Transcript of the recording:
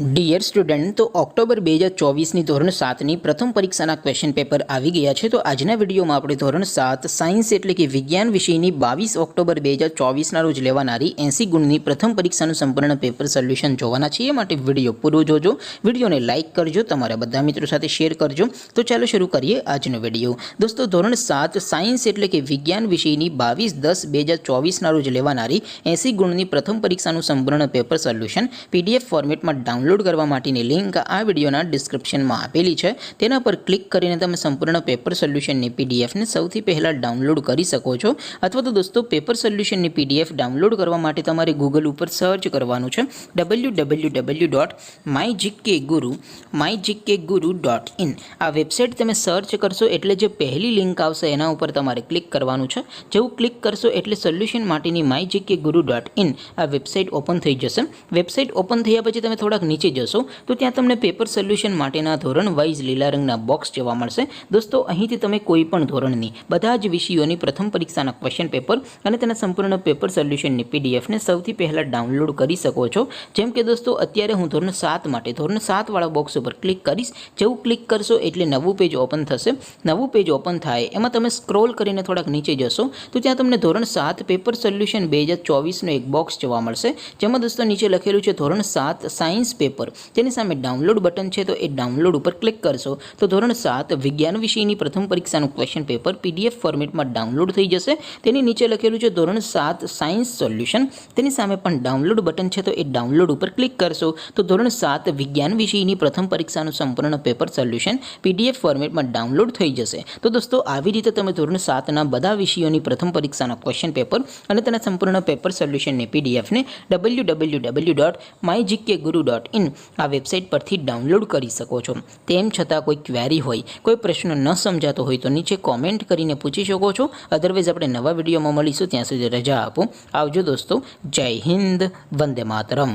Dear student, તો October 2024ની ધોરણ 7ની પ્રથમ પરીક્ષાના ક્વેશ્ચન પેપર આવી ગયા છે। તો આજના વિડીયોમાં આપણે ધોરણ 7 સાયન્સ એટલે કે વિજ્ઞાન વિષયની 22 ઓક્ટોબર 2024ના રોજ લેવાનારી 80 ગુણની પ્રથમ પરીક્ષાનું સંપૂર્ણ પેપર સોલ્યુશન જોવાના છીએ। માટે વિડીયો પૂરો જોજો, વિડીયોને લાઇક કરજો, તમારા બધા મિત્રો સાથે શેર કરજો। તો ચાલો શરૂ કરીએ આજનો વિડીયો। દોસ્તો, ધોરણ 7 સાયન્સ એટલે કે વિજ્ઞાન વિષયની 22/10/2024ના રોજ લેવાનારી 80 ગુણની પ્રથમ પરીક્ષાનું સંપૂર્ણ પેપર સોલ્યુશન PDF ફોર્મેટમાં ડાઉનલોડ કરવા માટેની લિંક આ વિડીયોના ડિસ્ક્રિપ્શનમાં આપેલી છે। તેના પર ક્લિક કરીને તમે સંપૂર્ણ પેપર સોલ્યુશનની PDF ને સૌથી પહેલા ડાઉનલોડ કરી શકો છો। અથવા તો દોસ્તો, પેપર સોલ્યુશનની PDF ડાઉનલોડ કરવા માટે તમારે ગૂગલ ઉપર સર્ચ કરવાનું છે www.mygkguru.in। આ વેબસાઇટ તમે સર્ચ કરશો એટલે જે પહેલી લિંક આવશે એના ઉપર તમારે ક્લિક કરવાનું છે। જેવું ક્લિક કરશો એટલે સોલ્યુશન માટેની mygkguru.in આ વેબસાઇટ ઓપન થઈ જશે। વેબસાઇટ ઓપન થયા પછી તમે થોડાક નીચે જશો તો ત્યાં તમને પેપર સોલ્યુશન માટેના ધોરણ વાઇઝ લીલા રંગના બોક્સ જોવા મળશે। દોસ્તો, અહીંથી તમે કોઈ પણ ધોરણની બધા જ વિષયોની પ્રથમ પરીક્ષાના ક્વેશ્ચન પેપર અને તેના સંપૂર્ણ પેપર સોલ્યુશનની PDF ને સૌથી પહેલા ડાઉનલોડ કરી શકો છો। જેમ કે દોસ્તો, અત્યારે હું ધોરણ 7 માટે ધોરણ 7 વાળા બોક્સ ઉપર ક્લિક કરીશ। જેવું ક્લિક કરશો એટલે નવું પેજ ઓપન થશે। નવું પેજ ઓપન થાય એમાં તમે સ્ક્રોલ કરીને થોડાક નીચે જશો તો ત્યાં તમને ધોરણ 7 પેપર સોલ્યુશન 2024નો એક બોક્સ જોવા મળશે, જેમાં દોસ્તો નીચે લખેલું છે ધોરણ 7 સાયન્સ પેપર। તેની સામે ડાઉનલોડ બટન છે, તો એ ડાઉનલોડ ઉપર ક્લિક કરશો તો ધોરણ 7 વિજ્ઞાન વિષયની પ્રથમ પરીક્ષાનું ક્વેશ્ચન પેપર PDF ફોર્મેટમાં ડાઉનલોડ થઈ જશે। તેની નીચે લખેલું છે ધોરણ 7 સાયન્સ સોલ્યુશન। તેની સામે પણ ડાઉનલોડ બટન છે, તો એ ડાઉનલોડ ઉપર ક્લિક કરશો તો ધોરણ 7 વિજ્ઞાન વિષયની પ્રથમ પરીક્ષાનું સંપૂર્ણ પેપર સોલ્યુશન PDF ફોર્મેટમાં ડાઉનલોડ થઈ જશે। તો દોસ્તો, આવી રીતે તમે ધોરણ 7ના બધા વિષયોની પ્રથમ પરીક્ષાના ક્વેશ્ચન પેપર અને તેના સંપૂર્ણ પેપર સોલ્યુશનની PDF ને www.mygkguru.in આ વેબસાઇટ પરથી ડાઉનલોડ કરી શકો છો। તેમ છતાં કોઈ ક્વેરી હોય, કોઈ પ્રશ્ન ન સમજાતો હોય તો નીચે કોમેન્ટ કરીને પૂછી શકો છો। અધરવાઇઝ આપણે નવા વિડીયોમાં મળીશું, ત્યાં સુધી રજા આપો। આવજો દોસ્તો, જય હિન્દ, વંદે માતરમ।